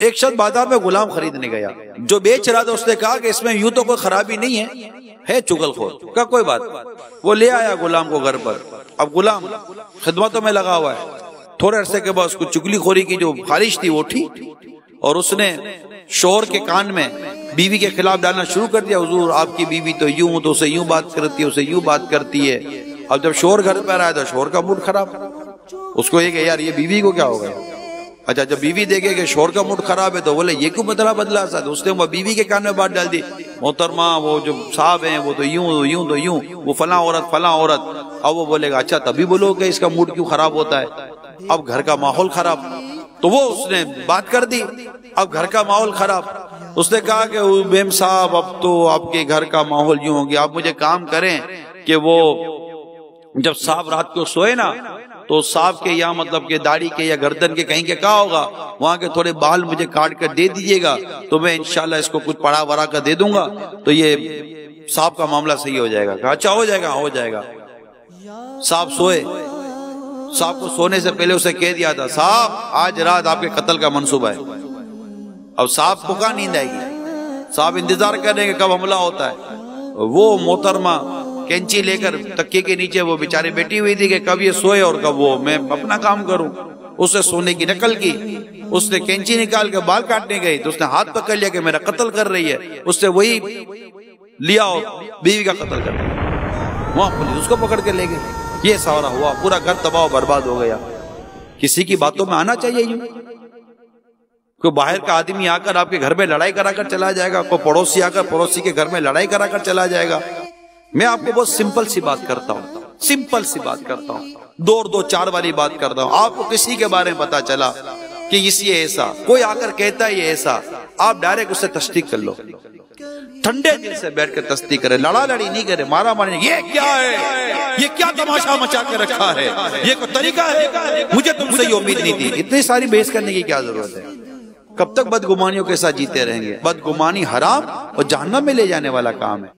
ایک شخص بازار میں غلام خریدنے گیا، جو بیچ رہا تھا اس نے کہا کہ اس میں یوں تو کوئی خرابی نہیں ہے چگل خور کا کوئی بات۔ وہ لے آیا غلام کو گھر پر، اب غلام خدمتوں میں لگا ہوا ہے، تھوڑے عرصے کے بعد اس کو چگلی خوری کی جو خارش تھی وہ اٹھی، اور اس نے شوہر کے کان میں بیوی کے خلاف ڈالنا شروع کر دیا، حضور آپ کی بیوی تو یوں، تو اسے یوں بات کرتی ہے، اسے یوں بات کرتی ہے۔ اب جب شوہر گھر پر آیا تو شوہر کا موڈ خراب، اس کو یہ کہ یار یہ بیوی کو کیا ہو گیا۔ اچھا جب بیوی دیکھے کہ شوہر کا موڈ خراب ہے تو بولے یہ کیوں بدلا سا، اس نے وہ بیوی کے کان میں بات ڈال دی، محترمہ وہ جو صاحب ہیں وہ تو یوں تو یوں، وہ فلاں عورت۔ اب وہ بولے گا اچھا تبھی بولو کہ اس کا موڈ کیوں خراب ہوتا ہے، اب گھر کا ماحول خراب، تو وہ اس نے بات کر دی، اب گھر کا ماحول خراب۔ اس نے کہا کہ بیم صاحب اب تو آپ کے گھر کا ماحول یوں ہو گیا، آپ مجھے کام کریں کہ وہ جب صاحب رات کو سوئے نا تو صاحب کے یا مطلب کہ داڑھی کے یا گردن کے کہیں کے کہا ہوگا وہاں کے تھوڑے بال مجھے کاٹ کر دے دیجئے گا، تو میں انشاءاللہ اس کو کچھ پڑا ورا کر دے دوں گا تو یہ صاحب کا معاملہ صحیح ہو جائے گا۔ کہا اچھا ہو جائے گا۔ صاحب سوئے، صاحب کو سونے سے پہلے اسے کہہ دیا تھا صاحب آج رات آپ کے قتل کا منصوبہ ہے۔ اب صاحب کو کہاں نیند آئے گی، صاحب انتظار کر رہے ہیں کہ کب حملہ ہوتا ہے۔ وہ محترمہ کینچی لے کر تکیے کے نیچے وہ بیچارے بیٹھی ہوئی تھی کہ کب یہ سوئے اور کب وہ میں اپنا کام کروں۔ اسے سونے کی نقل کی، اس نے کینچی نکال کے بال کاٹنے گئی تو اس نے ہاتھ پکڑ لیا کہ میرا قتل کر رہی ہے، اس نے وہی لیا اور بیوی کا قتل کر دیا۔ وہاں پولیس اس کو پکڑ کے لے گئی، یہ سارا ہوا، پورا گھر تباہ و برباد ہو گیا۔ کسی کی باتوں میں آنا چاہیے یوں، کوئی باہر کا آدمی آ کر آپ کے گھر میں لڑائی کرا کر چلا جائے گا، کوئی پڑوسی آ کر پڑوسی کے گھر میں لڑائی کرا کر چلا جائے گا۔ میں آپ کو بہت سمپل سی بات کرتا ہوں، دو چار والی بات کرتا ہوں۔ آپ کو کسی کے بارے میں پتا چلا کہ اسی ایسا، کوئی آ کر کہتا ہے یہ ایسا، آپ ڈائریکٹ اس سے تصدیق کر لو، ٹھنڈے دل سے بیٹھ کر تصدیق کرے، لڑا لڑی نہیں کرے، مارا ماری نہیں۔ یہ کیا ہے، یہ کیا تماشا مچا کے رکھا ہے، یہ کوئی طریقہ ہے، مجھے تم سے یہ امید نہیں تھی۔ اتنی ساری بحث کرنے کی کیا ضرورت ہے؟ کب تک بدگمانیوں کے ساتھ جیتے رہیں گے؟ بدگمانی حرام اور جہنم میں لے جانے والا کام ہے۔